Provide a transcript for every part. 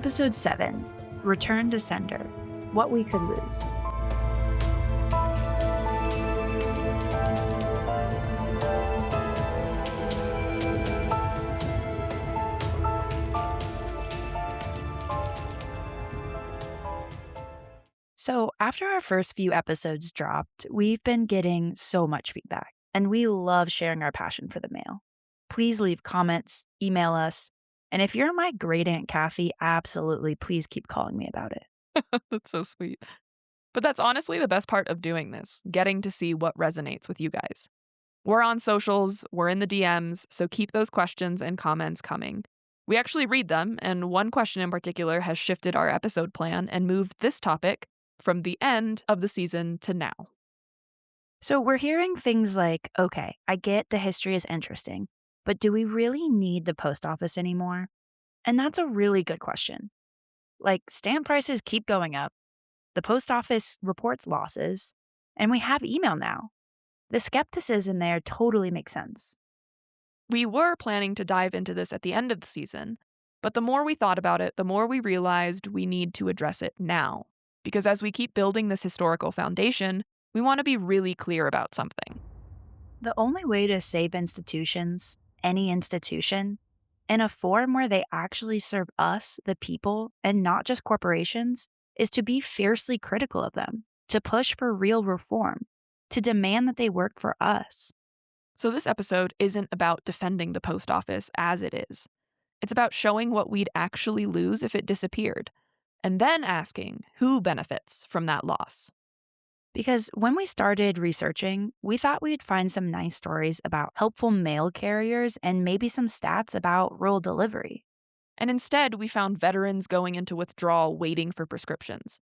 Episode 7, Return to Sender, What We Could Lose. So after our first few episodes dropped, we've been getting so much feedback, and we love sharing our passion for the mail. Please leave comments, email us, and if you're my great Aunt Kathy, absolutely please keep calling me about it. That's so sweet. But that's honestly the best part of doing this, getting to see what resonates with you guys. We're on socials, we're in the DMs, so keep those questions and comments coming. We actually read them, and one question in particular has shifted our episode plan and moved this topic from the end of the season to now. So we're hearing things like, okay, I get the history is interesting, but do we really need the post office anymore? And that's a really good question. Like, stamp prices keep going up, the post office reports losses, and we have email now. The skepticism there totally makes sense. We were planning to dive into this at the end of the season, but the more we thought about it, the more we realized we need to address it now. Because as we keep building this historical foundation, we want to be really clear about something. The only way to save institutions, any institution, in a form where they actually serve us, the people, and not just corporations, is to be fiercely critical of them, to push for real reform, to demand that they work for us. So this episode isn't about defending the post office as it is. It's about showing what we'd actually lose if it disappeared, and then asking who benefits from that loss. Because when we started researching, we thought we'd find some nice stories about helpful mail carriers and maybe some stats about rural delivery. And instead, we found veterans going into withdrawal waiting for prescriptions,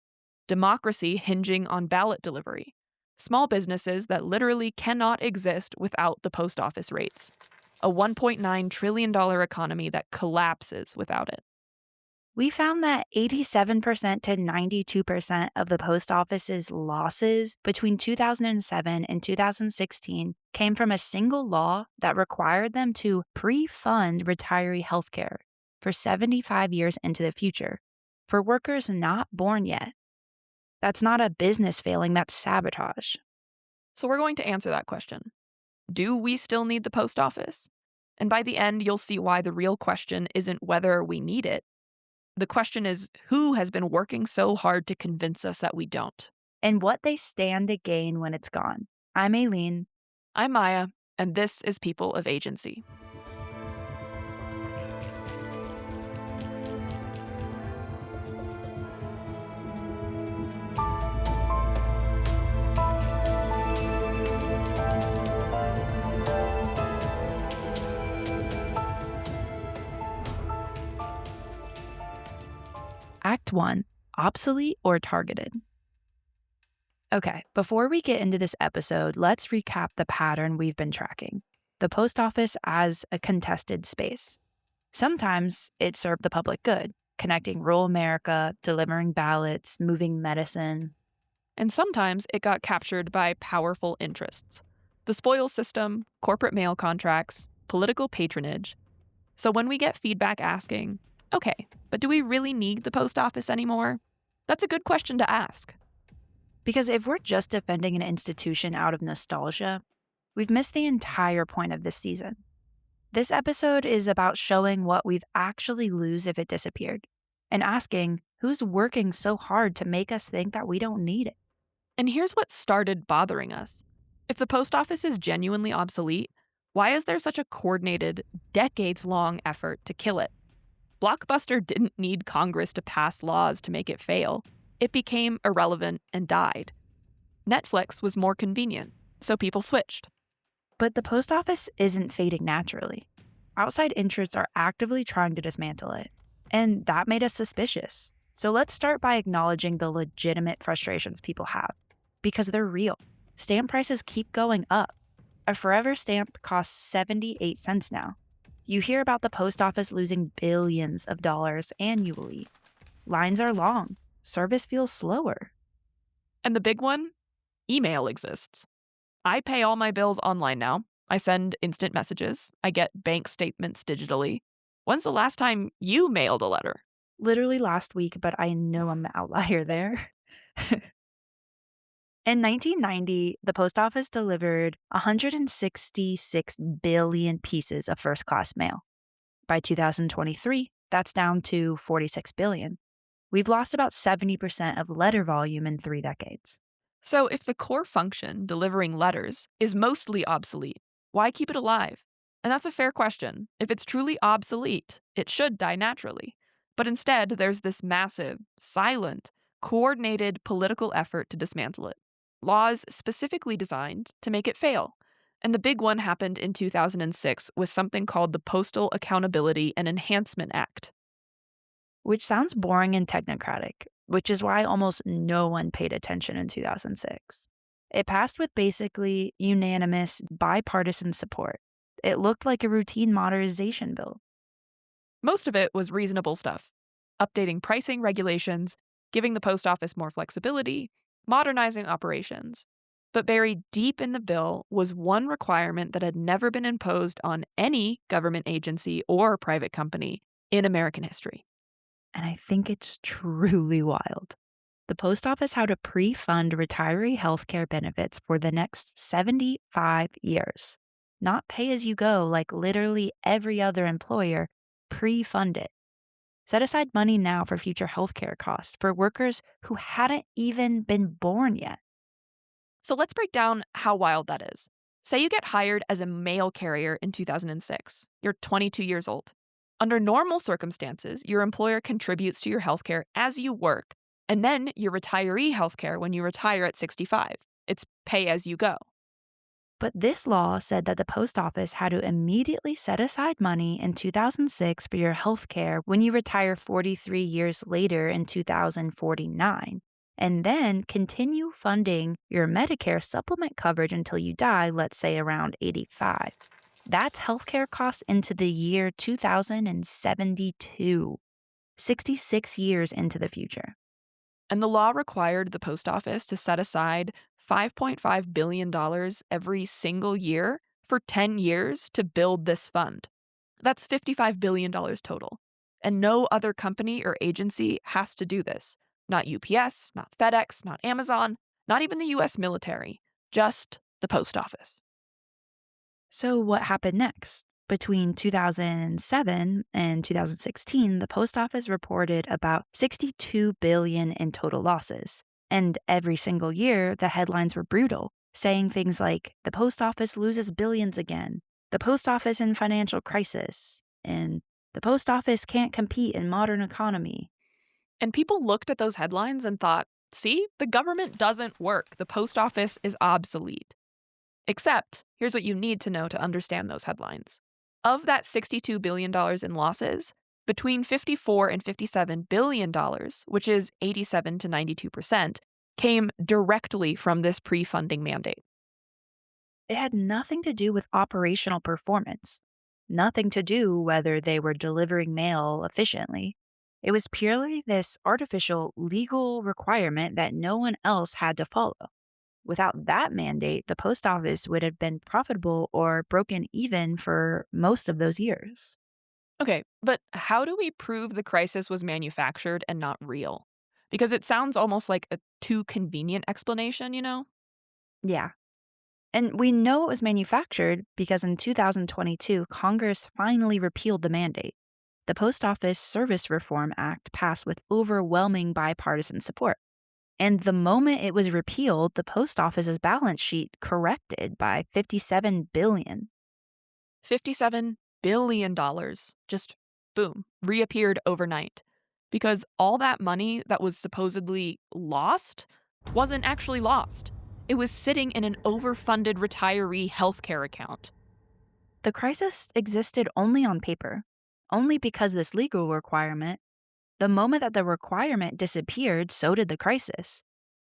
democracy hinging on ballot delivery, small businesses that literally cannot exist without the post office rates, a $1.9 trillion economy that collapses without it. We found that 87% to 92% of the post office's losses between 2007 and 2016 came from a single law that required them to pre-fund retiree healthcare for 75 years into the future for workers not born yet. That's not a business failing, that's sabotage. So we're going to answer that question. Do we still need the post office? And by the end, you'll see why the real question isn't whether we need it. The question is, who has been working so hard to convince us that we don't? And what they stand to gain when it's gone. I'm Aileen. I'm Maia, and this is People of Agency. Act 1, Obsolete or Targeted. Okay, before we get into this episode, let's recap the pattern we've been tracking. The post office as a contested space. Sometimes it served the public good, connecting rural America, delivering ballots, moving medicine. And sometimes it got captured by powerful interests. The spoils system, corporate mail contracts, political patronage. So when we get feedback asking, okay, but do we really need the post office anymore? That's a good question to ask. Because if we're just defending an institution out of nostalgia, we've missed the entire point of this season. This episode is about showing what we'd actually lose if it disappeared, and asking who's working so hard to make us think that we don't need it. And here's what started bothering us. If the post office is genuinely obsolete, why is there such a coordinated, decades-long effort to kill it? Blockbuster didn't need Congress to pass laws to make it fail. It became irrelevant and died. Netflix was more convenient, so people switched. But the post office isn't fading naturally. Outside interests are actively trying to dismantle it, and that made us suspicious. So let's start by acknowledging the legitimate frustrations people have, because they're real. Stamp prices keep going up. A forever stamp costs 78 cents now. You hear about the post office losing billions of dollars annually. Lines are long. Service feels slower. And the big one? Email exists. I pay all my bills online now. I send instant messages. I get bank statements digitally. When's the last time you mailed a letter? literally last week, but I know I'm the outlier there. In 1990, the post office delivered 166 billion pieces of first class mail. By 2023, that's down to 46 billion. We've lost about 70% of letter volume in 3 decades. So, if the core function, delivering letters, is mostly obsolete, why keep it alive? And that's a fair question. If it's truly obsolete, it should die naturally. But instead, there's this massive, silent, coordinated political effort to dismantle it. Laws specifically designed to make it fail. And the big one happened in 2006 with something called the Postal Accountability and Enhancement Act. Which sounds boring and technocratic, which is why almost no one paid attention in 2006. It passed with basically unanimous bipartisan support. It looked like a routine modernization bill. Most of it was reasonable stuff: updating pricing regulations, giving the post office more flexibility, modernizing operations. But buried deep in the bill was one requirement that had never been imposed on any government agency or private company in American history. And I think it's truly wild. The post office had to pre fund retiree healthcare benefits for the next 75 years. Not pay as you go like literally every other employer, pre fund it. Set aside money now for future healthcare costs for workers who hadn't even been born yet. So let's break down how wild that is. Say you get hired as a mail carrier in 2006. You're 22 years old. Under normal circumstances, your employer contributes to your healthcare as you work, and then your retiree healthcare when you retire at 65. It's pay as you go. But this law said that the post office had to immediately set aside money in 2006 for your health care when you retire 43 years later in 2049, and then continue funding your Medicare supplement coverage until you die, let's say around 85. That's healthcare costs into the year 2072, 66 years into the future. And the law required the post office to set aside $5.5 billion every single year for 10 years to build this fund. That's $55 billion total. And no other company or agency has to do this. Not UPS, not FedEx, not Amazon, not even the US military, just the post office. So, what happened next? Between 2007 and 2016, the post office reported about 62 billion in total losses. And every single year, the headlines were brutal, saying things like, the post office loses billions again, the post office in financial crisis, and the post office can't compete in modern economy. And people looked at those headlines and thought, see, the government doesn't work. The post office is obsolete. Except, here's what you need to know to understand those headlines. Of that $62 billion in losses, between $54 and $57 billion, which is 87 to 92%, came directly from this pre-funding mandate. It had nothing to do with operational performance, nothing to do whether they were delivering mail efficiently. It was purely this artificial legal requirement that no one else had to follow. Without that mandate, the post office would have been profitable or broken even for most of those years. Okay, but how do we prove the crisis was manufactured and not real? Because it sounds almost like a too convenient explanation, you know? Yeah. And we know it was manufactured because in 2022, Congress finally repealed the mandate. The Post Office Service Reform Act passed with overwhelming bipartisan support. And the moment it was repealed, the post office's balance sheet corrected by 57 billion. $57 billion just, boom, reappeared overnight. Because all that money that was supposedly lost wasn't actually lost. It was sitting in an overfunded retiree healthcare account. The crisis existed only on paper, only because this legal requirement. The moment that the requirement disappeared, so did the crisis.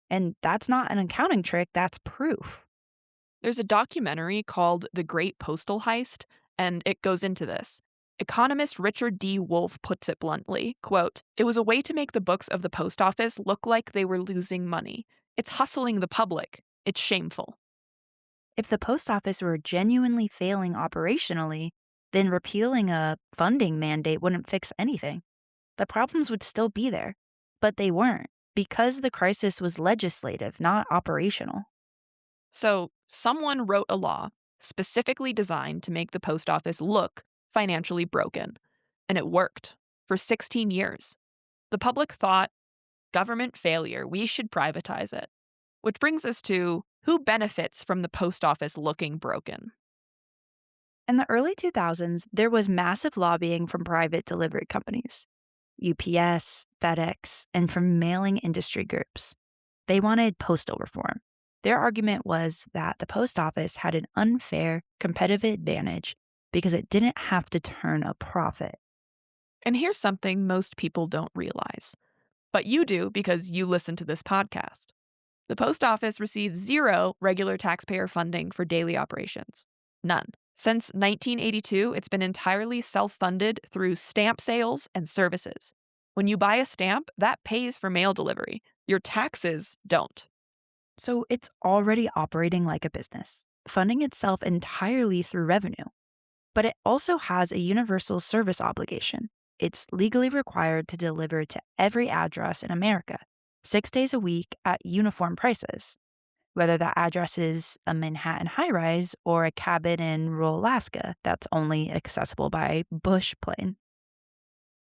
And that's not an accounting trick, that's proof. There's a documentary called The Great Postal Heist, and it goes into this. Economist Richard D. Wolff puts it bluntly, quote, "It was a way to make the books of the post office look like they were losing money. It's hustling the public. It's shameful." If the post office were genuinely failing operationally, then repealing a funding mandate wouldn't fix anything. the problems would still be there. But they weren't, because the crisis was legislative, not operational. So, someone wrote a law specifically designed to make the post office look financially broken. And it worked for 16 years. The public thought, government failure, we should privatize it. Which brings us to who benefits from the post office looking broken? In the early 2000s, there was massive lobbying from private delivery companies, UPS, FedEx, and from mailing industry groups. They wanted postal reform. Their argument was that the post office had an unfair competitive advantage because it didn't have to turn a profit. And here's something most people don't realize. But you do because you listen to this podcast. The post office receives zero regular taxpayer funding for daily operations. None. Since 1982, it's been entirely self-funded through stamp sales and services. When you buy a stamp, that pays for mail delivery. Your taxes don't. So it's already operating like a business, funding itself entirely through revenue. But it also has a universal service obligation. It's legally required to deliver to every address in America, 6 days a week at uniform prices, whether that address is a Manhattan high-rise or a cabin in rural Alaska that's only accessible by bush plane.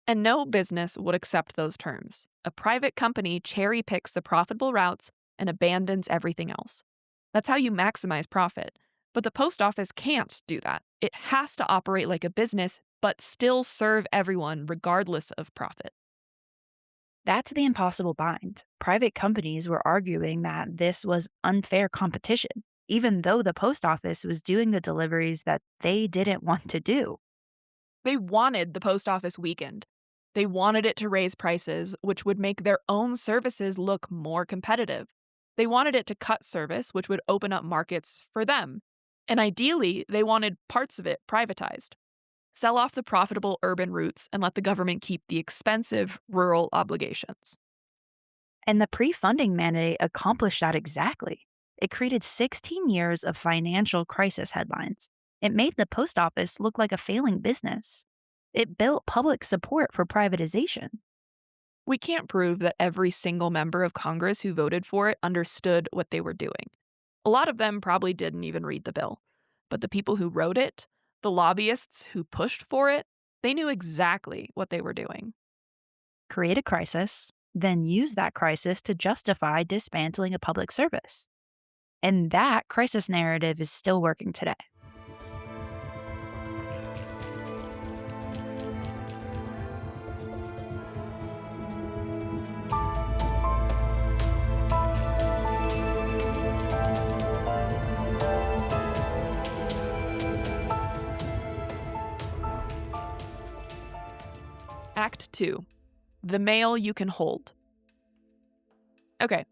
And no business would accept those terms. A private company cherry picks the profitable routes and abandons everything else. That's how you maximize profit. But the post office can't do that. It has to operate like a business, but still serve everyone regardless of profit. That's the impossible bind. Private companies were arguing that this was unfair competition, even though the post office was doing the deliveries that they didn't want to do. They wanted the post office weakened. They wanted it to raise prices, which would make their own services look more competitive. They wanted it to cut service, which would open up markets for them. And ideally, they wanted parts of it privatized. Sell off the profitable urban routes and let the government keep the expensive rural obligations. And the pre-funding mandate accomplished that exactly. It created 16 years of financial crisis headlines. It made the post office look like a failing business. It built public support for privatization. We can't prove that every single member of Congress who voted for it understood what they were doing. A lot of them probably didn't even read the bill. But the people who wrote it, the lobbyists who pushed for it, they knew exactly what they were doing. Create a crisis, then use that crisis to justify dismantling a public service. And that crisis narrative is still working today. Act 2. The mail you can hold. Okay,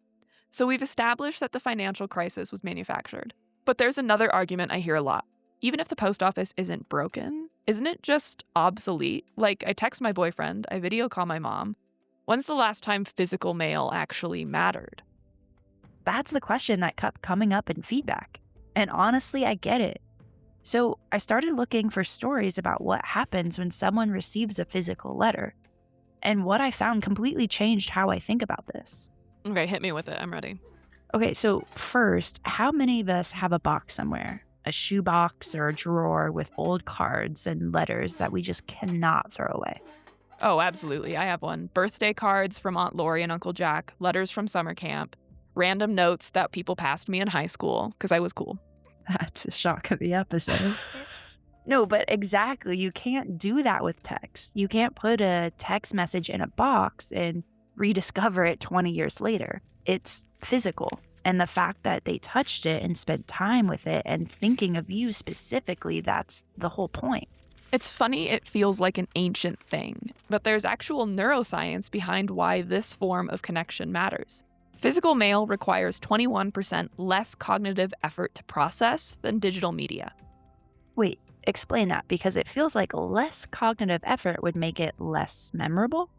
so we've established that the financial crisis was manufactured. But there's another argument I hear a lot. Even if the post office isn't broken, isn't it just obsolete? Like, I text my boyfriend, I video call my mom. When's the last time physical mail actually mattered? That's the question that kept coming up in feedback. And honestly, I get it. So I started looking for stories about what happens when someone receives a physical letter. And what I found completely changed how I think about this. Okay, hit me with it. I'm ready. Okay, so first, how many of us have a box somewhere? A shoebox or a drawer with old cards and letters that we just cannot throw away? Oh, absolutely. I have one. Birthday cards from Aunt Lori and Uncle Jack, letters from summer camp, random notes that people passed me in high school because I was cool. That's a shock of the episode. No, but exactly. You can't do that with text. You can't put a text message in a box and rediscover it 20 years later. It's physical. And the fact that they touched it and spent time with it and thinking of you specifically, that's the whole point. It's funny it feels like an ancient thing, but there's actual neuroscience behind why this form of connection matters. Physical mail requires 21% less cognitive effort to process than digital media. Wait, explain that, because it feels like less cognitive effort would make it less memorable.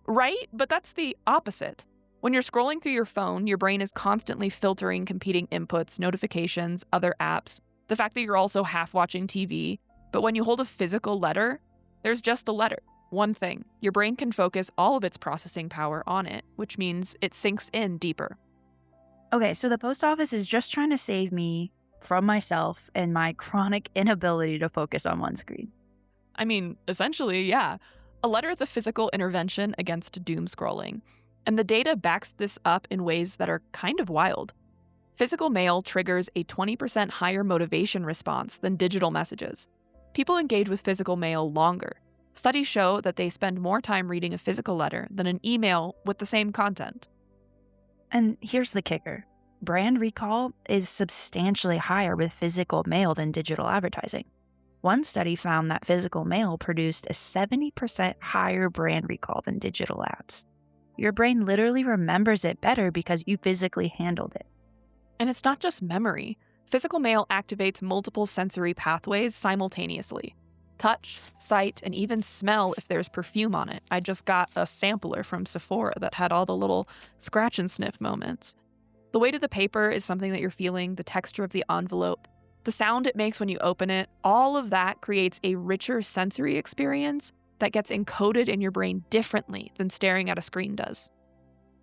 Right? But that's the opposite. When you're scrolling through your phone, your brain is constantly filtering competing inputs, notifications, other apps, the fact that you're also half watching TV. But when you hold a physical letter, there's just the letter. One thing, your brain can focus all of its processing power on it, which means it sinks in deeper. Okay, so the post office is just trying to save me from myself and my chronic inability to focus on one screen. I mean, essentially, yeah. A letter is a physical intervention against doom scrolling, and the data backs this up in ways that are kind of wild. Physical mail triggers a 20% higher motivation response than digital messages. People engage with physical mail longer. Studies show that they spend more time reading a physical letter than an email with the same content. And here's the kicker. Brand recall is substantially higher with physical mail than digital advertising. One study found that physical mail produced a 70% higher brand recall than digital ads. Your brain literally remembers it better because you physically handled it. And it's not just memory. Physical mail activates multiple sensory pathways simultaneously. Touch, sight, and even smell if there's perfume on it. I just got a sampler from Sephora that had all the little scratch and sniff moments. The weight of the paper is something that you're feeling, the texture of the envelope, the sound it makes when you open it, all of that creates a richer sensory experience that gets encoded in your brain differently than staring at a screen does.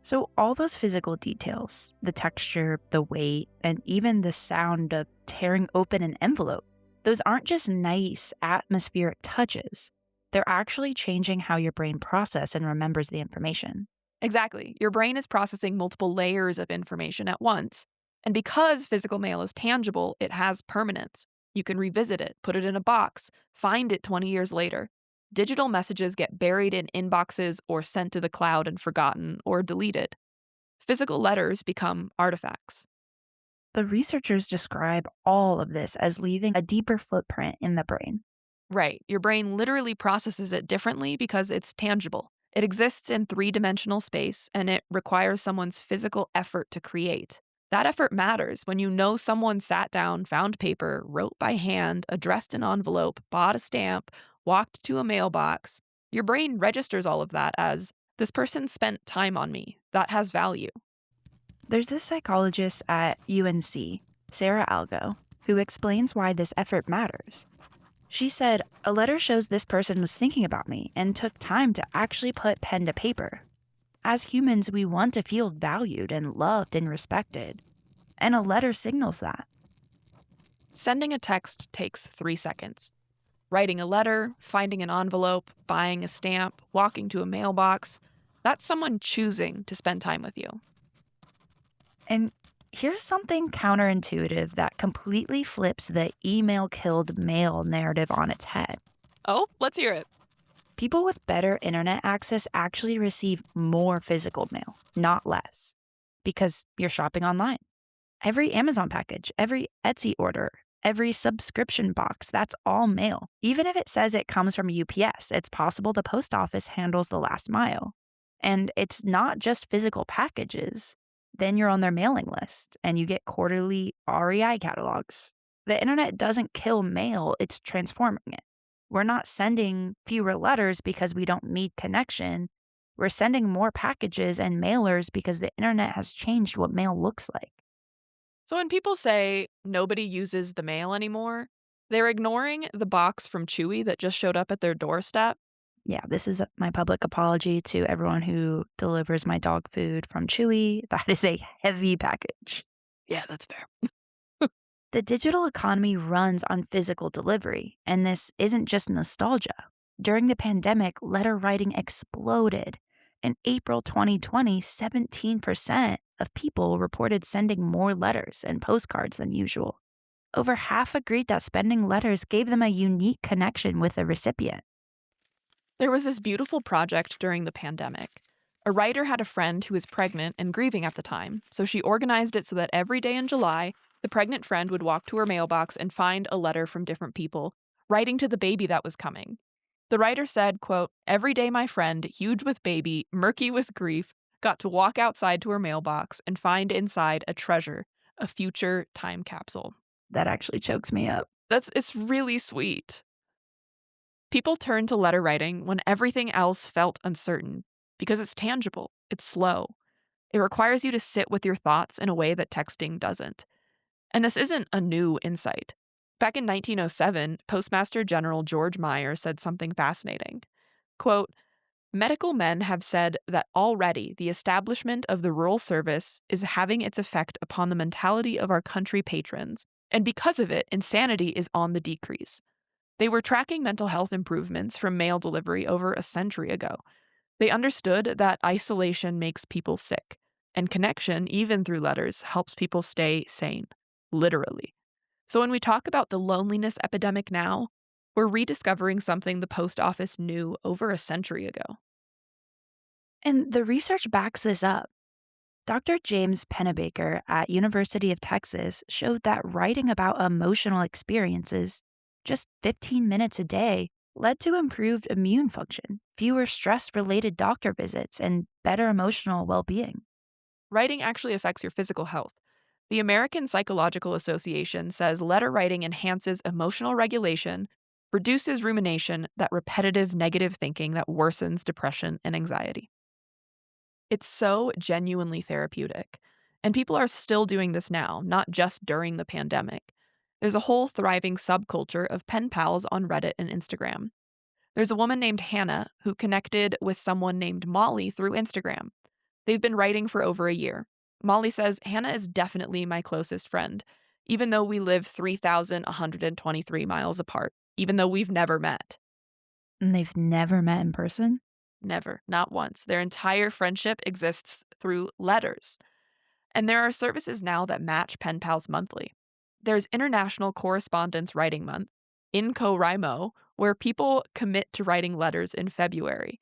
So all those physical details, the texture, the weight, and even the sound of tearing open an envelope, those aren't just nice atmospheric touches. They're actually changing how your brain processes and remembers the information. Exactly. Your brain is processing multiple layers of information at once. And because physical mail is tangible, it has permanence. You can revisit it, put it in a box, find it 20 years later. Digital messages get buried in inboxes or sent to the cloud and forgotten or deleted. Physical letters become artifacts. The researchers describe all of this as leaving a deeper footprint in the brain. Right. Your brain literally processes it differently because it's tangible. It exists in three-dimensional space, and it requires someone's physical effort to create. That effort matters when you know someone sat down, found paper, wrote by hand, addressed an envelope, bought a stamp, walked to a mailbox. Your brain registers all of that as, this person spent time on me. That has value. There's this psychologist at UNC, Sarah Algo, who explains why this effort matters. She said, a letter shows this person was thinking about me and took time to actually put pen to paper. As humans, we want to feel valued and loved and respected. And a letter signals that. Sending a text takes 3 seconds. Writing a letter, finding an envelope, buying a stamp, walking to a mailbox, that's someone choosing to spend time with you. And here's something counterintuitive that completely flips the email killed mail narrative on its head. Oh, let's hear it. People with better internet access actually receive more physical mail, not less, because you're shopping online. Every Amazon package, every Etsy order, every subscription box, that's all mail. Even if it says it comes from UPS, it's possible the post office handles the last mile. And it's not just physical packages. Then you're on their mailing list and you get quarterly REI catalogs. The internet doesn't kill mail, it's transforming it. We're not sending fewer letters because we don't need connection. We're sending more packages and mailers because the internet has changed what mail looks like. So when people say nobody uses the mail anymore, they're ignoring the box from Chewy that just showed up at their doorstep. Yeah, this is my public apology to everyone who delivers my dog food from Chewy. That is a heavy package. Yeah, that's fair. The digital economy runs on physical delivery, and this isn't just nostalgia. During the pandemic, letter writing exploded. In April 2020, 17% of people reported sending more letters and postcards than usual. Over half agreed that spending letters gave them a unique connection with the recipient. There was this beautiful project during the pandemic. A writer had a friend who was pregnant and grieving at the time, so she organized it so that every day in July, the pregnant friend would walk to her mailbox and find a letter from different people, writing to the baby that was coming. The writer said, quote, every day my friend, huge with baby, murky with grief, got to walk outside to her mailbox and find inside a treasure, a future time capsule. That actually chokes me up. It's really sweet. People turn to letter writing when everything else felt uncertain because it's tangible, it's slow. It requires you to sit with your thoughts in a way that texting doesn't. And this isn't a new insight. Back in 1907, Postmaster General George Meyer said something fascinating. Quote, medical men have said that already the establishment of the rural service is having its effect upon the mentality of our country patrons, and because of it, insanity is on the decrease. They were tracking mental health improvements from mail delivery over a century ago. They understood that isolation makes people sick, and connection, even through letters, helps people stay sane, literally. So when we talk about the loneliness epidemic now, we're rediscovering something the post office knew over a century ago. And the research backs this up. Dr. James Pennebaker at University of Texas showed that writing about emotional experiences just 15 minutes a day led to improved immune function, fewer stress-related doctor visits, and better emotional well-being. Writing actually affects your physical health. The American Psychological Association says letter writing enhances emotional regulation, reduces rumination, that repetitive negative thinking that worsens depression and anxiety. It's so genuinely therapeutic. And people are still doing this now, not just during the pandemic. There's a whole thriving subculture of pen pals on Reddit and Instagram. There's a woman named Hannah who connected with someone named Molly through Instagram. They've been writing for over a year. Molly says, Hannah is definitely my closest friend, even though we live 3,123 miles apart, even though we've never met. And they've never met in person? Never, not once. Their entire friendship exists through letters. And there are services now that match pen pals monthly. There's International Correspondence Writing Month, InCoWriMo, where people commit to writing letters in February.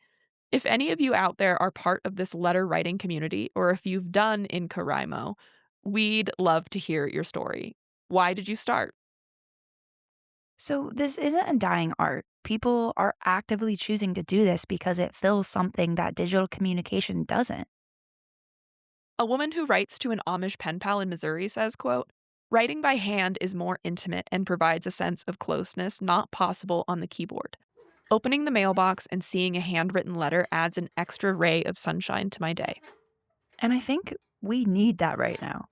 If any of you out there are part of this letter writing community, or if you've done InCoWriMo, we'd love to hear your story. Why did you start? So, this isn't a dying art. People are actively choosing to do this because it fills something that digital communication doesn't. A woman who writes to an Amish pen pal in Missouri says, quote, writing by hand is more intimate and provides a sense of closeness not possible on the keyboard. Opening the mailbox and seeing a handwritten letter adds an extra ray of sunshine to my day. And I think we need that right now.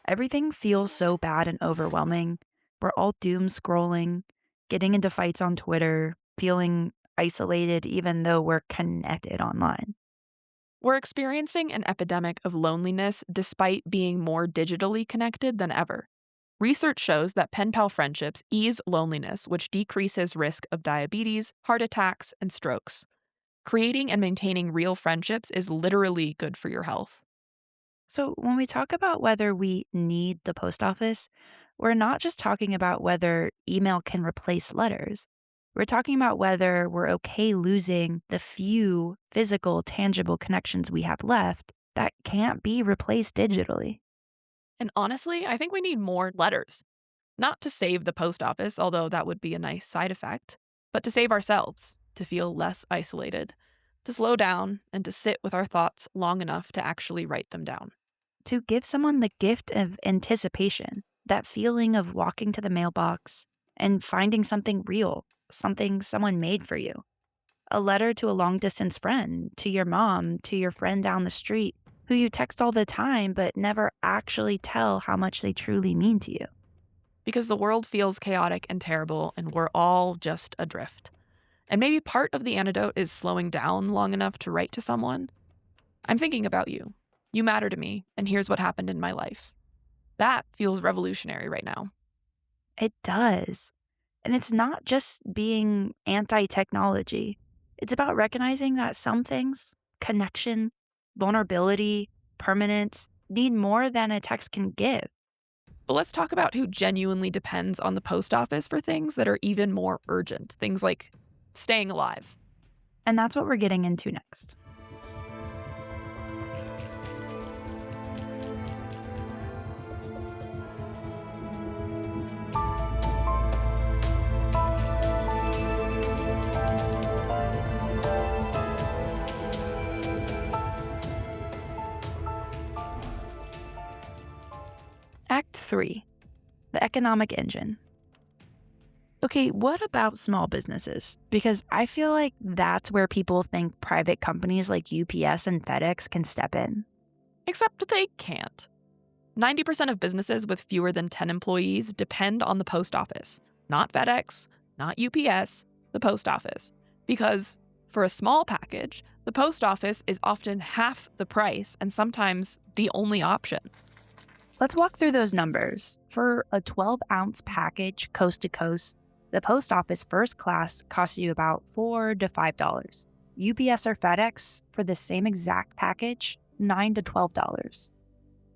Everything feels so bad and overwhelming. We're all doom scrolling, getting into fights on Twitter, feeling isolated even though we're connected online. We're experiencing an epidemic of loneliness despite being more digitally connected than ever. Research shows that pen pal friendships ease loneliness, which decreases risk of diabetes, heart attacks, and strokes. Creating and maintaining real friendships is literally good for your health. So, when we talk about whether we need the post office, we're not just talking about whether email can replace letters. We're talking about whether we're okay losing the few physical, tangible connections we have left that can't be replaced digitally. And honestly, I think we need more letters. Not to save the post office, although that would be a nice side effect, but to save ourselves, to feel less isolated, to slow down, and to sit with our thoughts long enough to actually write them down. To give someone the gift of anticipation, that feeling of walking to the mailbox and finding something real, something someone made for you. A letter to a long distance friend, to your mom, to your friend down the street, who you text all the time but never actually tell how much they truly mean to you. Because the world feels chaotic and terrible, and we're all just adrift. And maybe part of the antidote is slowing down long enough to write to someone. I'm thinking about you. You matter to me, and here's what happened in my life. That feels revolutionary right now. It does. And it's not just being anti technology, it's about recognizing that some things, connection, vulnerability, permanence, need more than a text can give. But let's talk about who genuinely depends on the post office for things that are even more urgent, things like staying alive. And that's what we're getting into next. Act 3, the economic engine. Okay, what about small businesses? Because I feel like that's where people think private companies like UPS and FedEx can step in. Except they can't. 90% of businesses with fewer than 10 employees depend on the post office, not FedEx, not UPS, the post office. Because For a small package, the post office is often half the price and sometimes the only option. Let's walk through those numbers. For a 12-ounce package coast to coast, the post office first class costs you about $4 to $5. UPS or FedEx, for the same exact package, $9 to $12.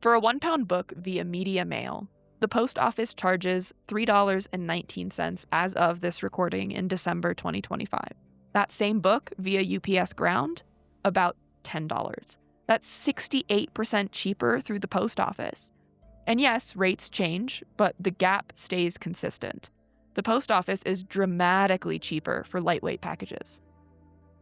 For a 1-pound book via media mail, the post office charges $3.19 as of this recording in December 2025. That same book via UPS ground, about $10. That's 68% cheaper through the post office. And yes, rates change, but the gap stays consistent. The post office is dramatically cheaper for lightweight packages.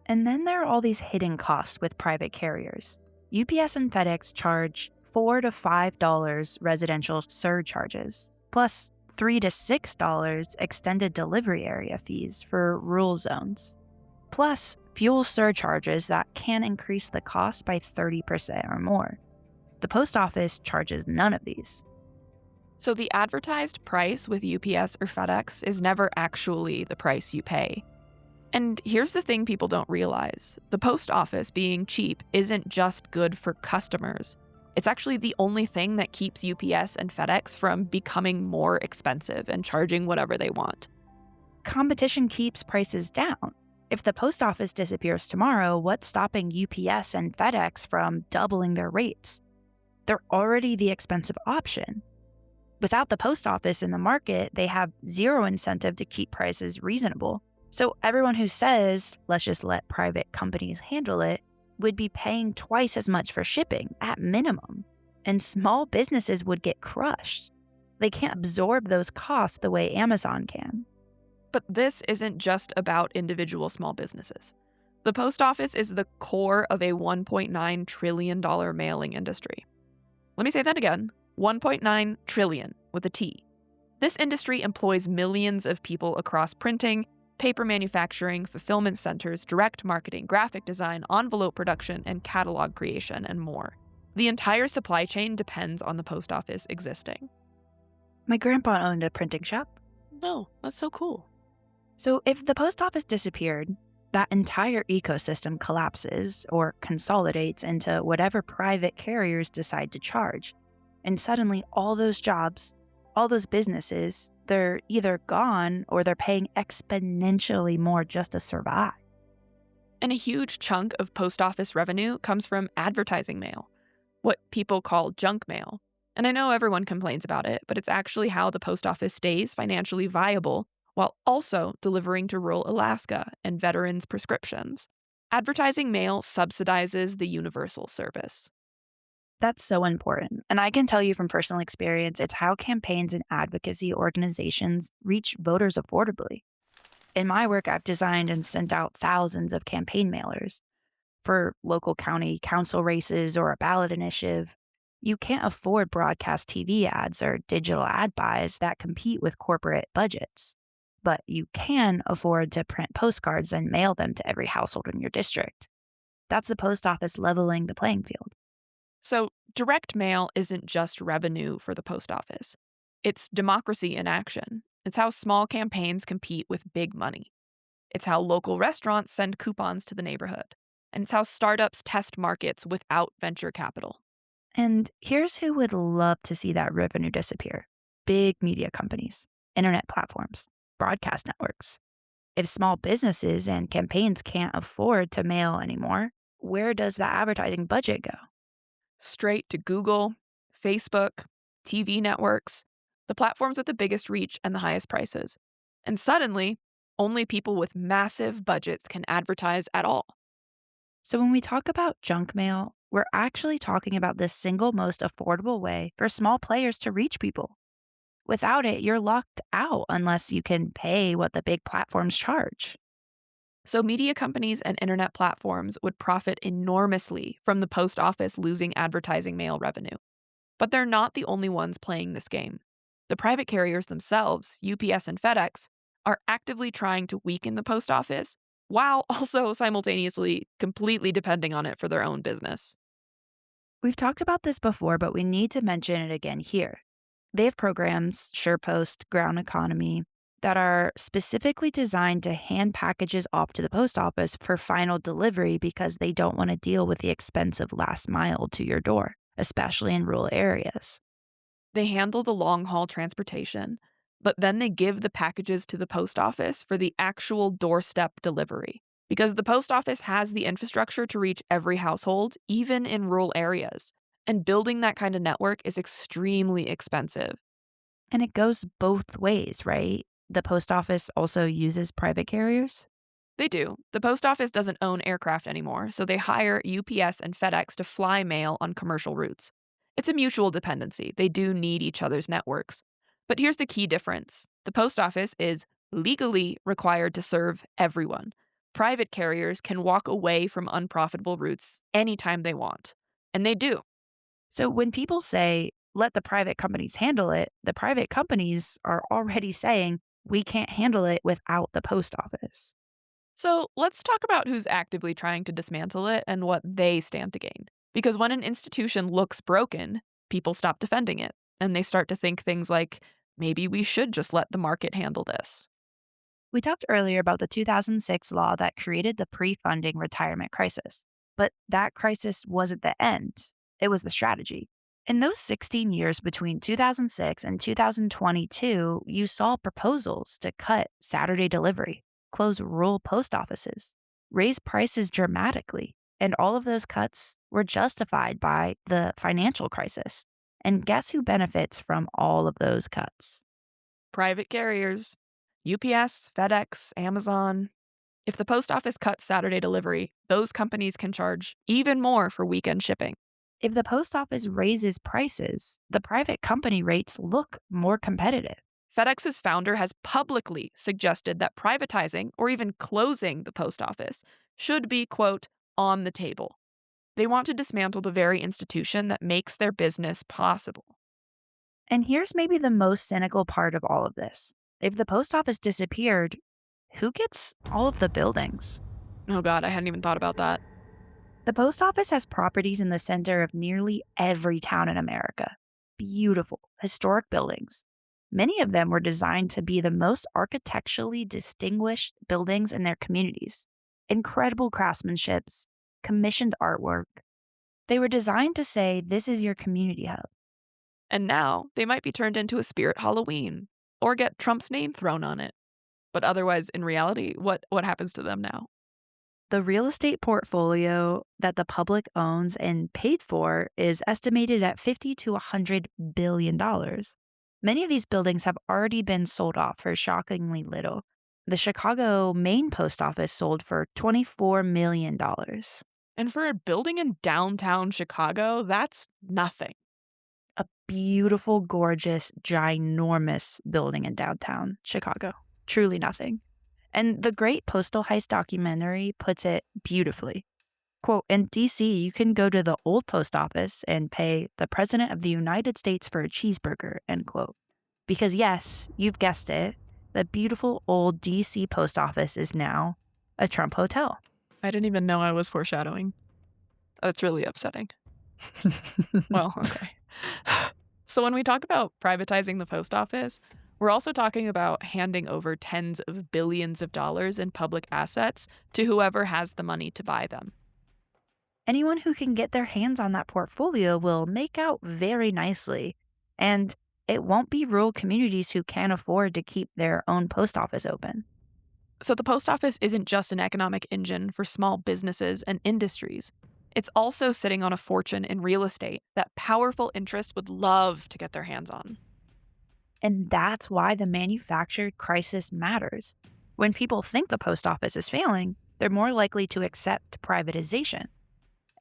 And then there are all these hidden costs with private carriers. UPS and FedEx charge $4 to $5 residential surcharges, plus $3 to $6 extended delivery area fees for rural zones, plus fuel surcharges that can increase the cost by 30% or more. The post office charges none of these. So the advertised price with UPS or FedEx is never actually the price you pay. And here's the thing people don't realize. The post office being cheap isn't just good for customers. It's actually the only thing that keeps UPS and FedEx from becoming more expensive and charging whatever they want. Competition keeps prices down. If the post office disappears tomorrow, what's stopping UPS and FedEx from doubling their rates? They're already the expensive option. Without the post office in the market, they have zero incentive to keep prices reasonable. So everyone who says, let's just let private companies handle it, would be paying twice as much for shipping at minimum. And small businesses would get crushed. They can't absorb those costs the way Amazon can. But this isn't just about individual small businesses. The post office is the core of a $1.9 trillion mailing industry. Let me say that again. 1.9 trillion with a T. This industry employs millions of people across printing, paper manufacturing, fulfillment centers, direct marketing, graphic design, envelope production, and catalog creation, and more. The entire supply chain depends on the post office existing. My grandpa owned a printing shop. No, that's so cool. So if the post office disappeared, that entire ecosystem collapses or consolidates into whatever private carriers decide to charge. And suddenly all those jobs, all those businesses, they're either gone or they're paying exponentially more just to survive. And a huge chunk of post office revenue comes from advertising mail, what people call junk mail. And I know everyone complains about it, but it's actually how the post office stays financially viable while also delivering to rural Alaska and veterans' prescriptions. Advertising mail subsidizes the universal service. That's so important. And I can tell you from personal experience, it's how campaigns and advocacy organizations reach voters affordably. In my work, I've designed and sent out thousands of campaign mailers. For local county council races or a ballot initiative, you can't afford broadcast TV ads or digital ad buys that compete with corporate budgets. But you can afford to print postcards and mail them to every household in your district. That's the post office leveling the playing field. So, direct mail isn't just revenue for the post office. It's democracy in action. It's how small campaigns compete with big money. It's how local restaurants send coupons to the neighborhood. And it's how startups test markets without venture capital. And here's who would love to see that revenue disappear: big media companies, internet platforms, broadcast networks. If small businesses and campaigns can't afford to mail anymore, where does the advertising budget go? Straight to Google, Facebook, TV networks, the platforms with the biggest reach and the highest prices. And suddenly, only people with massive budgets can advertise at all. So when we talk about junk mail, we're actually talking about the single most affordable way for small players to reach people. Without it, you're locked out unless you can pay what the big platforms charge. So media companies and internet platforms would profit enormously from the post office losing advertising mail revenue. But they're not the only ones playing this game. The private carriers themselves, UPS and FedEx, are actively trying to weaken the post office while also simultaneously completely depending on it for their own business. We've talked about this before, but we need to mention it again here. They have programs, SurePost, Ground Economy, that are specifically designed to hand packages off to the post office for final delivery because they don't want to deal with the expensive last mile to your door, especially in rural areas. They handle the long haul transportation, but then they give the packages to the post office for the actual doorstep delivery. Because the post office has the infrastructure to reach every household, even in rural areas. And building that kind of network is extremely expensive. And it goes both ways, right? The post office also uses private carriers. They do. The post office doesn't own aircraft anymore, so they hire UPS and FedEx to fly mail on commercial routes. It's a mutual dependency. They do need each other's networks. But here's the key difference. The post office is legally required to serve everyone. Private carriers can walk away from unprofitable routes anytime they want. And they do. So when people say, let the private companies handle it, the private companies are already saying, we can't handle it without the post office. So let's talk about who's actively trying to dismantle it and what they stand to gain. Because when an institution looks broken, people stop defending it. And they start to think things like, maybe we should just let the market handle this. We talked earlier about the 2006 law that created the pre-funding retirement crisis. But that crisis wasn't the end. It was the strategy. In those 16 years between 2006 and 2022, you saw proposals to cut Saturday delivery, close rural post offices, raise prices dramatically, and all of those cuts were justified by the financial crisis. And guess who benefits from all of those cuts? Private carriers, UPS, FedEx, Amazon. If the post office cuts Saturday delivery, those companies can charge even more for weekend shipping. If the post office raises prices, the private company rates look more competitive. FedEx's founder has publicly suggested that privatizing or even closing the post office should be, quote, on the table. They want to dismantle the very institution that makes their business possible. And here's maybe the most cynical part of all of this. If the post office disappeared, who gets all of the buildings? Oh God, I hadn't even thought about that. The post office has properties in the center of nearly every town in America. Beautiful, historic buildings. Many of them were designed to be the most architecturally distinguished buildings in their communities. Incredible craftsmanship, commissioned artwork. They were designed to say, this is your community hub. And now they might be turned into a spirit Halloween or get Trump's name thrown on it. But otherwise, in reality, what happens to them now? The real estate portfolio that the public owns and paid for is estimated at $50 to $100 billion. Many of these buildings have already been sold off for shockingly little. The Chicago Main Post Office sold for $24 million. And for a building in downtown Chicago, that's nothing. A beautiful, gorgeous, ginormous building in downtown Chicago. Truly nothing. And the Great Postal Heist documentary puts it beautifully. Quote, in D.C., you can go to the old post office and pay the President of the United States for a cheeseburger, end quote. Because yes, you've guessed it, the beautiful old D.C. post office is now a Trump hotel. I didn't even know I was foreshadowing. That's really upsetting. Well, okay. So when we talk about privatizing the post office, we're also talking about handing over tens of billions of dollars in public assets to whoever has the money to buy them. Anyone who can get their hands on that portfolio will make out very nicely. And it won't be rural communities who can't afford to keep their own post office open. So the post office isn't just an economic engine for small businesses and industries. It's also sitting on a fortune in real estate that powerful interests would love to get their hands on. And that's why the manufactured crisis matters. When people think the post office is failing, they're more likely to accept privatization.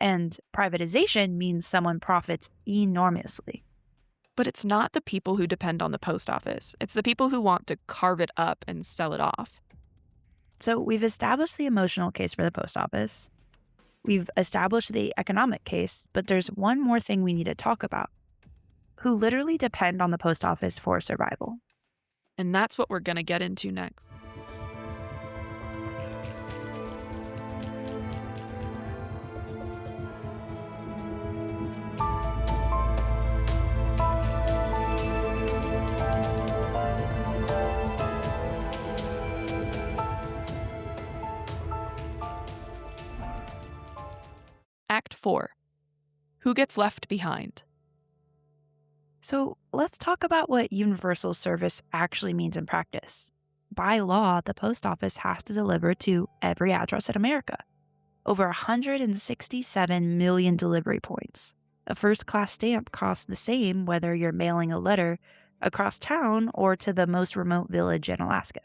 And privatization means someone profits enormously. But it's not the people who depend on the post office. It's the people who want to carve it up and sell it off. So we've established the emotional case for the post office. We've established the economic case, but there's one more thing we need to talk about. Who literally depend on the post office for survival. And that's what we're going to get into next. Act 4. Who gets left behind? So let's talk about what universal service actually means in practice. By law, the post office has to deliver to every address in America. Over 167 million delivery points. A first-class stamp costs the same whether you're mailing a letter across town or to the most remote village in Alaska.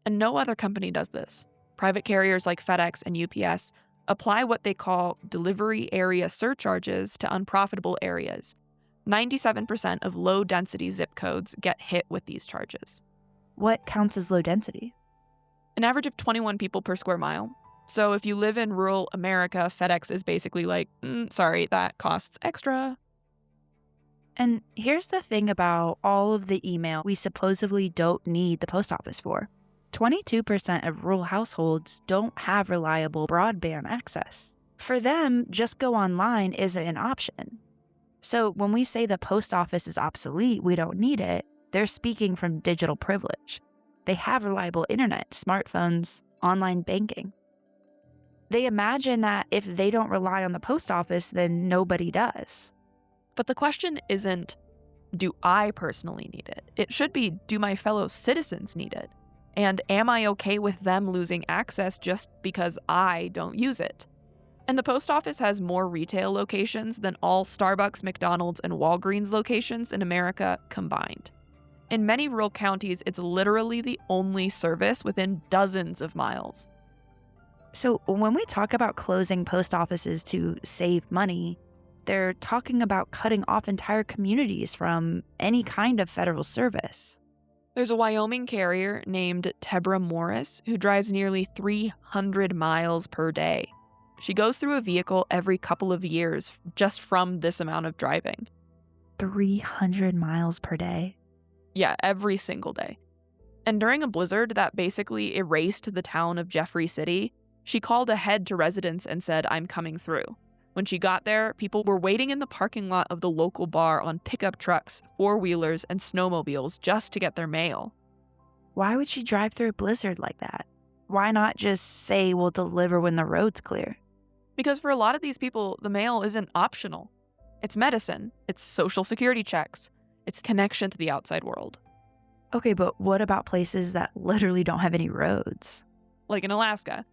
And no other company does this. Private carriers like FedEx and UPS apply what they call delivery area surcharges to unprofitable areas. 97% of low-density zip codes get hit with these charges. What counts as low density? An average of 21 people per square mile. So if you live in rural America, FedEx is basically like, sorry, that costs extra. And here's the thing about all of the email we supposedly don't need the post office for. 22% of rural households don't have reliable broadband access. For them, just go online isn't an option. So when we say the post office is obsolete, we don't need it, they're speaking from digital privilege. They have reliable internet, smartphones, online banking. They imagine that if they don't rely on the post office, then nobody does. But the question isn't, do I personally need it? It should be, do my fellow citizens need it? And am I okay with them losing access just because I don't use it? And the post office has more retail locations than all Starbucks, McDonald's, and Walgreens locations in America combined. In many rural counties, it's literally the only service within dozens of miles. So when we talk about closing post offices to save money, they're talking about cutting off entire communities from any kind of federal service. There's a Wyoming carrier named Tebra Morris who drives nearly 300 miles per day. She goes through a vehicle every couple of years just from this amount of driving. 300 miles per day? Yeah, every single day. And during a blizzard that basically erased the town of Jeffrey City, she called ahead to residents and said, "I'm coming through." When she got there, people were waiting in the parking lot of the local bar on pickup trucks, four-wheelers, and snowmobiles just to get their mail. Why would she drive through a blizzard like that? Why not just say we'll deliver when the road's clear? Because for a lot of these people, the mail isn't optional. It's medicine, it's social security checks, it's connection to the outside world. Okay, but what about places that literally don't have any roads? Like in Alaska.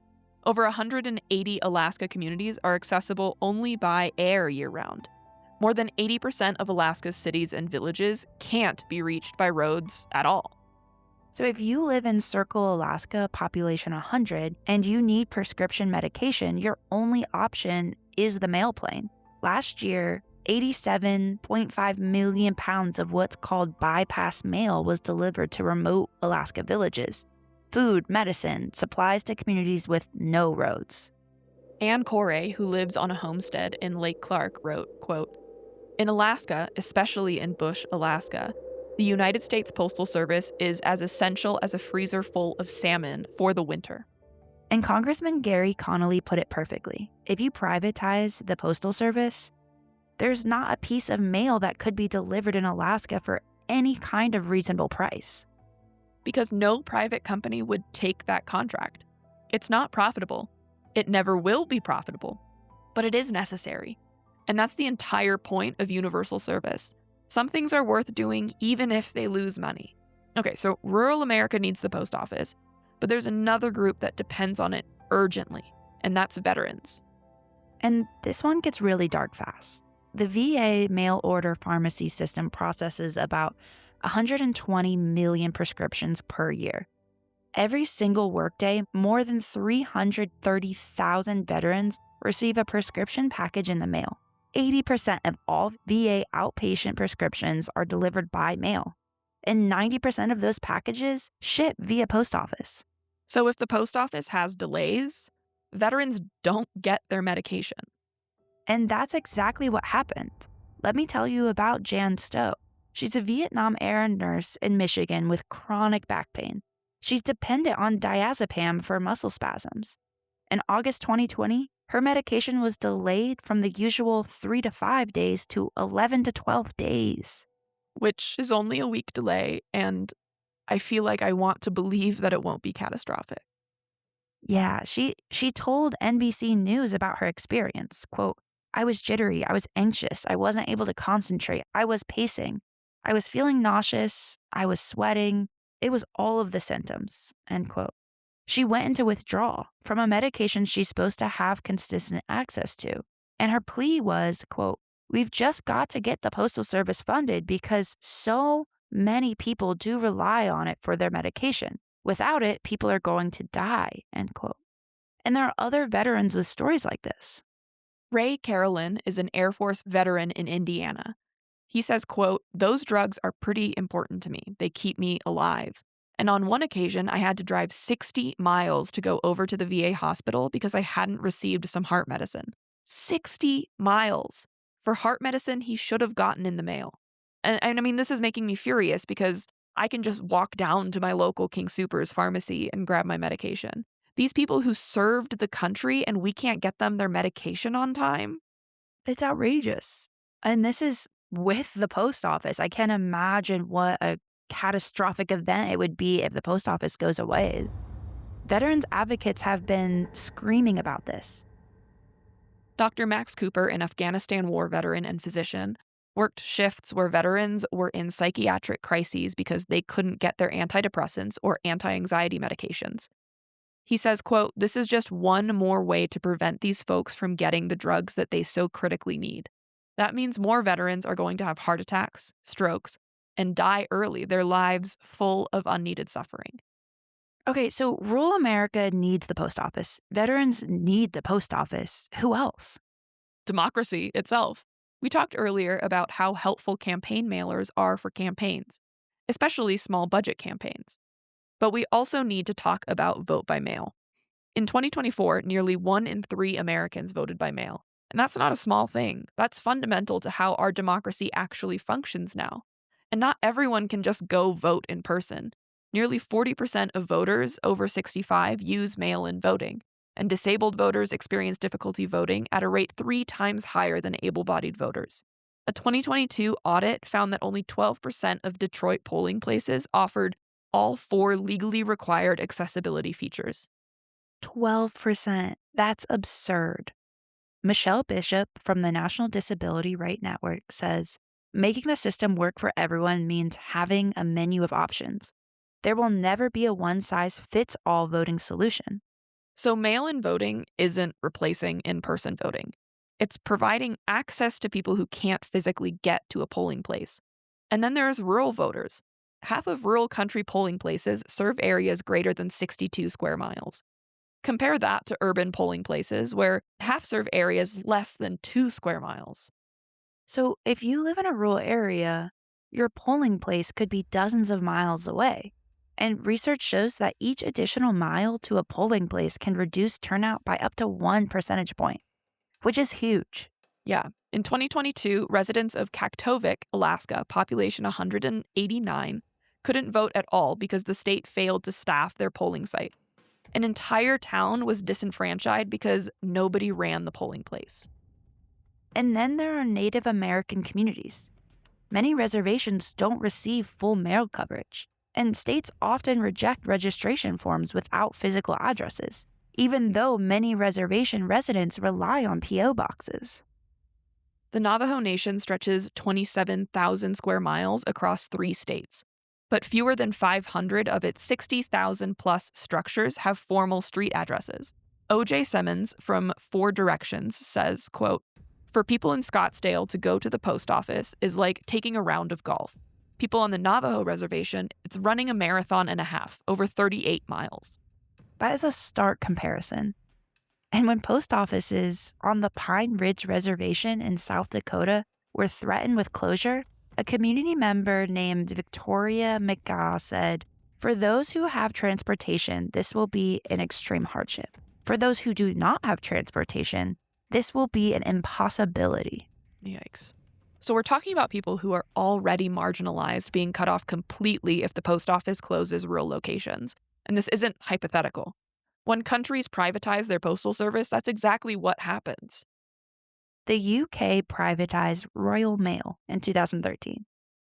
Over 180 Alaska communities are accessible only by air year-round. More than 80% of Alaska's cities and villages can't be reached by roads at all. So if you live in Circle, Alaska, population 100, and you need prescription medication, your only option is the mail plane. Last year, 87.5 million pounds of what's called bypass mail was delivered to remote Alaska villages. Food, medicine, supplies to communities with no roads. Ann Corey, who lives on a homestead in Lake Clark, wrote, quote, "In Alaska, especially in Bush, Alaska, the United States Postal Service is as essential as a freezer full of salmon for the winter." And Congressman Gary Connolly put it perfectly. If you privatize the Postal Service, there's not a piece of mail that could be delivered in Alaska for any kind of reasonable price. Because no private company would take that contract. It's not profitable. It never will be profitable. But it is necessary. And that's the entire point of universal service. Some things are worth doing even if they lose money. Okay, so rural America needs the post office, but there's another group that depends on it urgently, and that's veterans. And this one gets really dark fast. The VA mail order pharmacy system processes about 120 million prescriptions per year. Every single workday, more than 330,000 veterans receive a prescription package in the mail. 80% of all VA outpatient prescriptions are delivered by mail, and 90% of those packages ship via post office. So if the post office has delays, veterans don't get their medication. And that's exactly what happened. Let me tell you about Jan Stowe. She's a Vietnam-era nurse in Michigan with chronic back pain. She's dependent on diazepam for muscle spasms. In August 2020, her medication was delayed from the usual 3 to 5 days to 11 to 12 days. Which is only a week delay, and I feel like I want to believe that it won't be catastrophic. Yeah, she told NBC News about her experience. Quote, I was jittery, I was anxious, I wasn't able to concentrate, I was pacing, I was feeling nauseous, I was sweating. It was all of the symptoms, end quote. She went into withdrawal from a medication she's supposed to have consistent access to. And her plea was, quote, we've just got to get the Postal Service funded because so many people do rely on it for their medication. Without it, people are going to die, end quote. And there are other veterans with stories like this. Ray Carolyn is an Air Force veteran in Indiana. He says, quote, those drugs are pretty important to me. They keep me alive. And on one occasion, I had to drive 60 miles to go over to the VA hospital because I hadn't received some heart medicine. 60 miles for heart medicine he should have gotten in the mail. And I mean, this is making me furious because I can just walk down to my local King Soopers pharmacy and grab my medication. These people who served the country and we can't get them their medication on time? It's outrageous. And this is with the post office. I can't imagine what a catastrophic event it would be if the post office goes away. Veterans advocates have been screaming about this. Dr. Max Cooper, an Afghanistan war veteran and physician, worked shifts where veterans were in psychiatric crises because they couldn't get their antidepressants or anti-anxiety medications. He says, quote, this is just one more way to prevent these folks from getting the drugs that they so critically need. That means more veterans are going to have heart attacks, strokes, and die early, their lives full of unneeded suffering. Okay, so rural America needs the post office. Veterans need the post office. Who else? Democracy itself. We talked earlier about how helpful campaign mailers are for campaigns, especially small budget campaigns. But we also need to talk about vote by mail. In 2024, nearly 1 in 3 Americans voted by mail. And that's not a small thing. That's fundamental to how our democracy actually functions now. And not everyone can just go vote in person. Nearly 40% of voters over 65 use mail-in voting, and disabled voters experience difficulty voting at a rate 3 times higher than able-bodied voters. A 2022 audit found that only 12% of Detroit polling places offered all 4 legally required accessibility features. 12%. That's absurd. Michelle Bishop from the National Disability Right Network says, making the system work for everyone means having a menu of options. There will never be a one-size-fits-all voting solution. So mail-in voting isn't replacing in-person voting. It's providing access to people who can't physically get to a polling place. And then there's rural voters. Half of rural country polling places serve areas greater than 62 square miles. Compare that to urban polling places where half serve areas less than 2 square miles. So if you live in a rural area, your polling place could be dozens of miles away. And research shows that each additional mile to a polling place can reduce turnout by up to 1 percentage point, which is huge. Yeah. In 2022, residents of Kaktovik, Alaska, population 189, couldn't vote at all because the state failed to staff their polling site. An entire town was disenfranchised because nobody ran the polling place. And then there are Native American communities. Many reservations don't receive full mail coverage, and states often reject registration forms without physical addresses, even though many reservation residents rely on P.O. boxes. The Navajo Nation stretches 27,000 square miles across 3 states, but fewer than 500 of its 60,000-plus structures have formal street addresses. O.J. Simmons from 4 Directions says, quote, for people in Scottsdale to go to the post office is like taking a round of golf. People on the Navajo reservation, it's running a marathon and a half, over 38 miles. That is a stark comparison. And when post offices on the Pine Ridge Reservation in South Dakota were threatened with closure, a community member named Victoria McGaw said, for those who have transportation, this will be an extreme hardship. For those who do not have transportation, this will be an impossibility. Yikes. So we're talking about people who are already marginalized being cut off completely if the post office closes rural locations. And this isn't hypothetical. When countries privatize their postal service, that's exactly what happens. The UK privatized Royal Mail in 2013.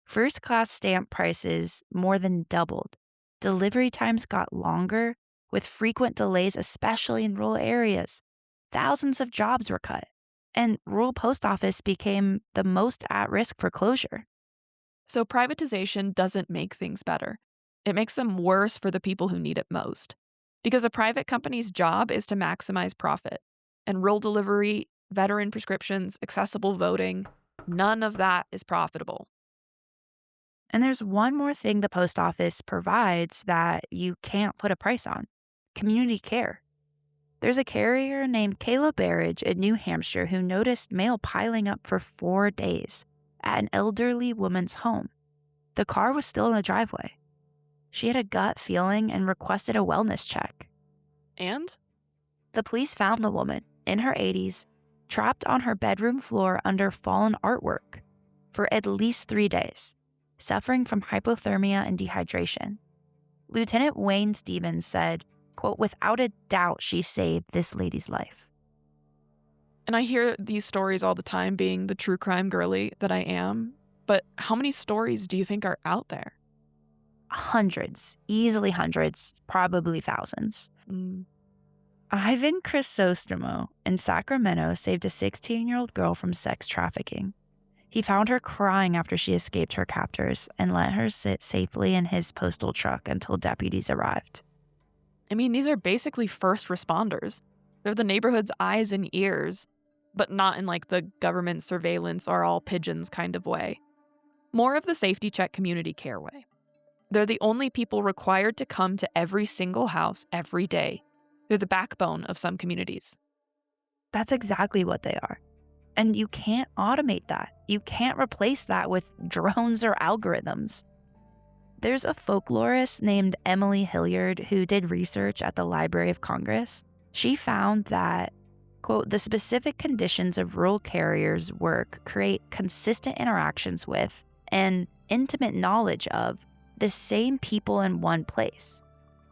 First-class stamp prices more than doubled. Delivery times got longer, with frequent delays, especially in rural areas. Thousands of jobs were cut, and rural post office became the most at risk for closure. So privatization doesn't make things better. It makes them worse for the people who need it most. Because a private company's job is to maximize profit. And rural delivery, veteran prescriptions, accessible voting, none of that is profitable. And there's one more thing the post office provides that you can't put a price on: community care. There's a carrier named Kayla Barrage in New Hampshire who noticed mail piling up for 4 days at an elderly woman's home. The car was still in the driveway. She had a gut feeling and requested a wellness check. And? The police found the woman, in her 80s, trapped on her bedroom floor under fallen artwork for at least 3 days, suffering from hypothermia and dehydration. Lieutenant Wayne Stevens said, quote, "Without a doubt, she saved this lady's life." And I hear these stories all the time, being the true crime girly that I am. But how many stories do you think are out there? Hundreds, easily hundreds, probably thousands. Ivan Chrysostomo in Sacramento saved a 16-year-old girl from sex trafficking. He found her crying after she escaped her captors and let her sit safely in his postal truck until deputies arrived. I mean, these are basically first responders. They're the neighborhood's eyes and ears, but not in like the government surveillance are all pigeons kind of way. More of the safety check community care way. They're the only people required to come to every single house every day. They're the backbone of some communities. That's exactly what they are. And you can't automate that. You can't replace that with drones or algorithms. There's a folklorist named Emily Hilliard who did research at the Library of Congress. She found that, quote, "the specific conditions of rural carriers' work create consistent interactions with and intimate knowledge of the same people in one place,"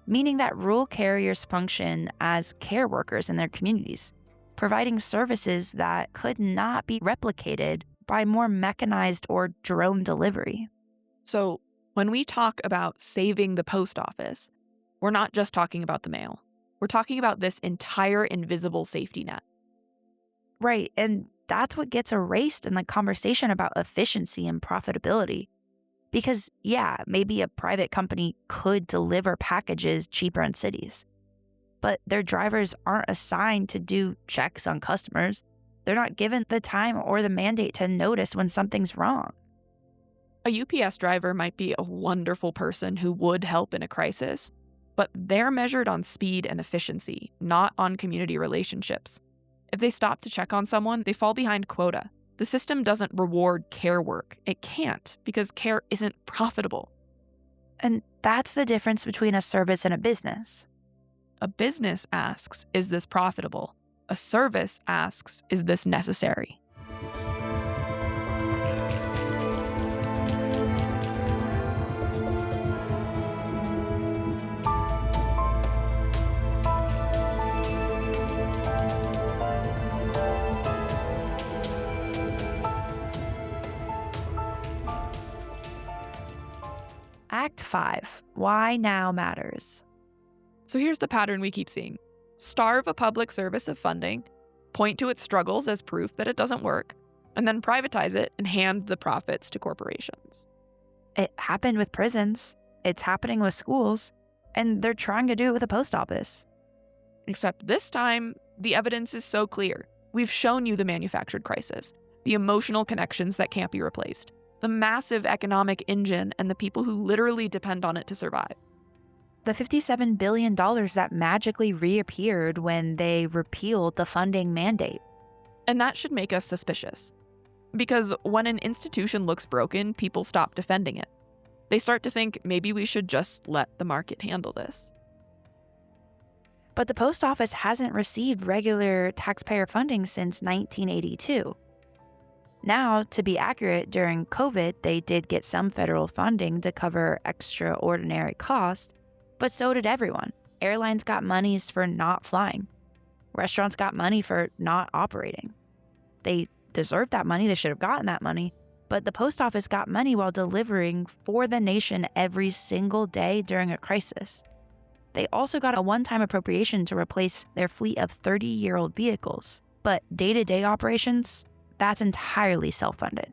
meaning that rural carriers function as care workers in their communities, providing services that could not be replicated by more mechanized or drone delivery. So when we talk about saving the post office, we're not just talking about the mail. We're talking about this entire invisible safety net. Right, and that's what gets erased in the conversation about efficiency and profitability. Because, yeah, maybe a private company could deliver packages cheaper in cities, but their drivers aren't assigned to do checks on customers. They're not given the time or the mandate to notice when something's wrong. A UPS driver might be a wonderful person who would help in a crisis, but they're measured on speed and efficiency, not on community relationships. If they stop to check on someone, they fall behind quota. The system doesn't reward care work. It can't, because care isn't profitable. And that's the difference between a service and a business. A business asks, is this profitable? A service asks, is this necessary? Act 5, Why Now Matters. So here's the pattern we keep seeing. Starve a public service of funding, point to its struggles as proof that it doesn't work, and then privatize it and hand the profits to corporations. It happened with prisons. It's happening with schools. And they're trying to do it with the post office. Except this time, the evidence is so clear. We've shown you the manufactured crisis, the emotional connections that can't be replaced, the massive economic engine, and the people who literally depend on it to survive. The $57 billion that magically reappeared when they repealed the funding mandate. And that should make us suspicious. Because when an institution looks broken, people stop defending it. They start to think maybe we should just let the market handle this. But the post office hasn't received regular taxpayer funding since 1982. Now, to be accurate, during COVID, they did get some federal funding to cover extraordinary costs, but so did everyone. Airlines got monies for not flying. Restaurants got money for not operating. They deserved that money, they should have gotten that money, but the post office got money while delivering for the nation every single day during a crisis. They also got a one-time appropriation to replace their fleet of 30-year-old vehicles. But day-to-day operations, that's entirely self-funded.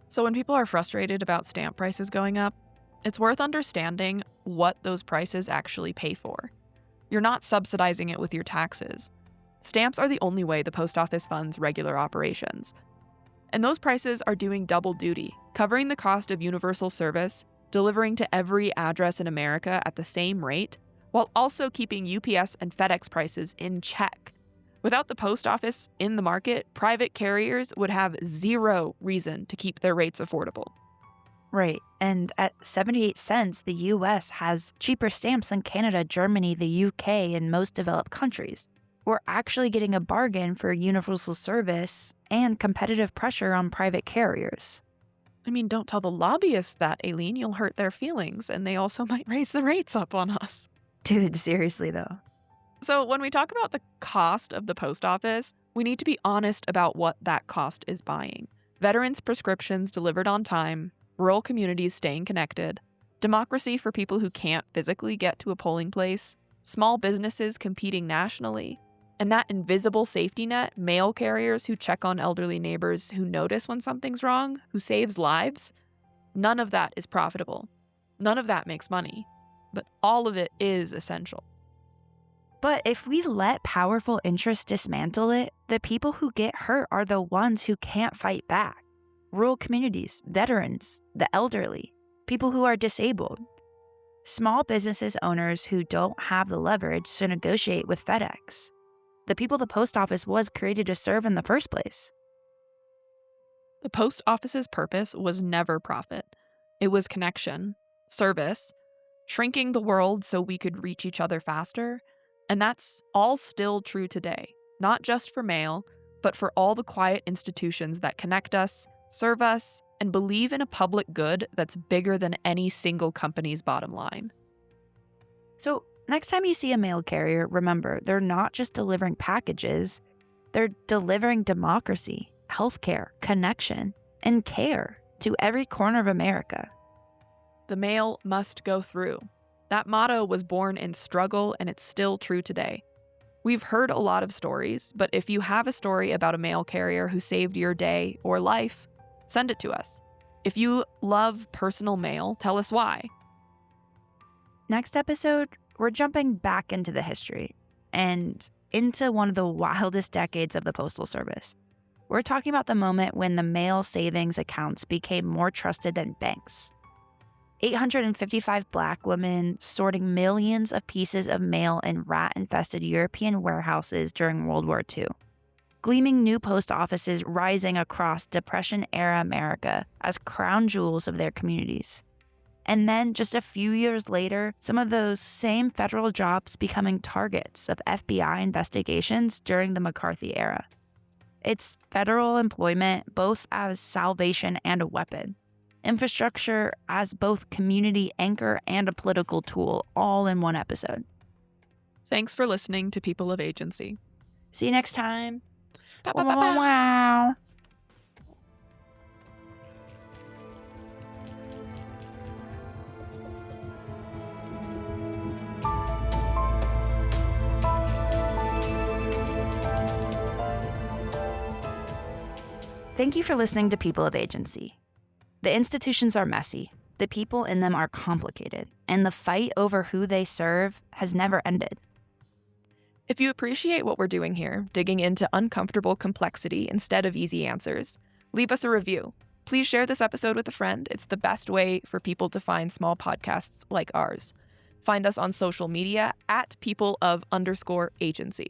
So when people are frustrated about stamp prices going up, it's worth understanding what those prices actually pay for. You're not subsidizing it with your taxes. Stamps are the only way the post office funds regular operations. And those prices are doing double duty, covering the cost of universal service, delivering to every address in America at the same rate, while also keeping UPS and FedEx prices in check. Without the post office in the market, private carriers would have zero reason to keep their rates affordable. Right, and at 78 cents, the US has cheaper stamps than Canada, Germany, the UK, and most developed countries. We're actually getting a bargain for universal service and competitive pressure on private carriers. I mean, don't tell the lobbyists that, Aileen. You'll hurt their feelings, and they also might raise the rates up on us. Dude, seriously though. So when we talk about the cost of the post office, we need to be honest about what that cost is buying. Veterans' prescriptions delivered on time, rural communities staying connected, democracy for people who can't physically get to a polling place, small businesses competing nationally, and that invisible safety net, mail carriers who check on elderly neighbors who notice when something's wrong, who saves lives. None of that is profitable. None of that makes money. But all of it is essential. But if we let powerful interests dismantle it, the people who get hurt are the ones who can't fight back. Rural communities, veterans, the elderly, people who are disabled. Small businesses owners who don't have the leverage to negotiate with FedEx. The people the post office was created to serve in the first place. The post office's purpose was never profit. It was connection, service, shrinking the world so we could reach each other faster. And that's all still true today, not just for mail, but for all the quiet institutions that connect us, serve us, and believe in a public good that's bigger than any single company's bottom line. So, next time you see a mail carrier, remember, they're not just delivering packages, they're delivering democracy, healthcare, connection, and care to every corner of America. The mail must go through. That motto was born in struggle, and it's still true today. We've heard a lot of stories, but if you have a story about a mail carrier who saved your day or life, send it to us. If you love personal mail, tell us why. Next episode, we're jumping back into the history and into one of the wildest decades of the Postal Service. We're talking about the moment when the mail savings accounts became more trusted than banks. 855 Black women sorting millions of pieces of mail in rat-infested European warehouses during World War II. Gleaming new post offices rising across Depression-era America as crown jewels of their communities. And then, just a few years later, some of those same federal jobs becoming targets of FBI investigations during the McCarthy era. It's federal employment both as salvation and a weapon. Infrastructure as both community anchor and a political tool, all in one episode. Thanks for listening to People of Agency. See you next time. Bow, bow, bow, bow. Wow. Thank you for listening to People of Agency. The institutions are messy, the people in them are complicated, and the fight over who they serve has never ended. If you appreciate what we're doing here, digging into uncomfortable complexity instead of easy answers, leave us a review. Please share this episode with a friend. It's the best way for people to find small podcasts like ours. Find us on social media at people_of_agency.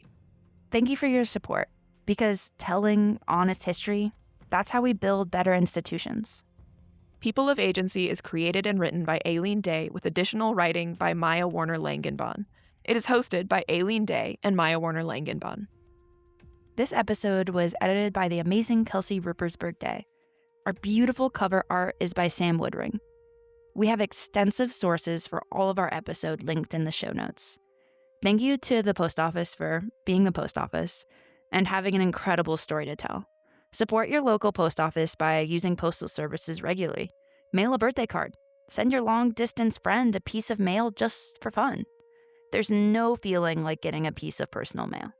Thank you for your support, because telling honest history, that's how we build better institutions. People of Agency is created and written by Aileen Day with additional writing by Maia Warner-Langenbahn. It is hosted by Aileen Day and Maia Warner-Langenbahn. This episode was edited by the amazing Kelsey Ruppersberg Day. Our beautiful cover art is by Sam Woodring. We have extensive sources for all of our episode linked in the show notes. Thank you to the post office for being the post office and having an incredible story to tell. Support your local post office by using postal services regularly. Mail a birthday card. Send your long-distance friend a piece of mail just for fun. There's no feeling like getting a piece of personal mail.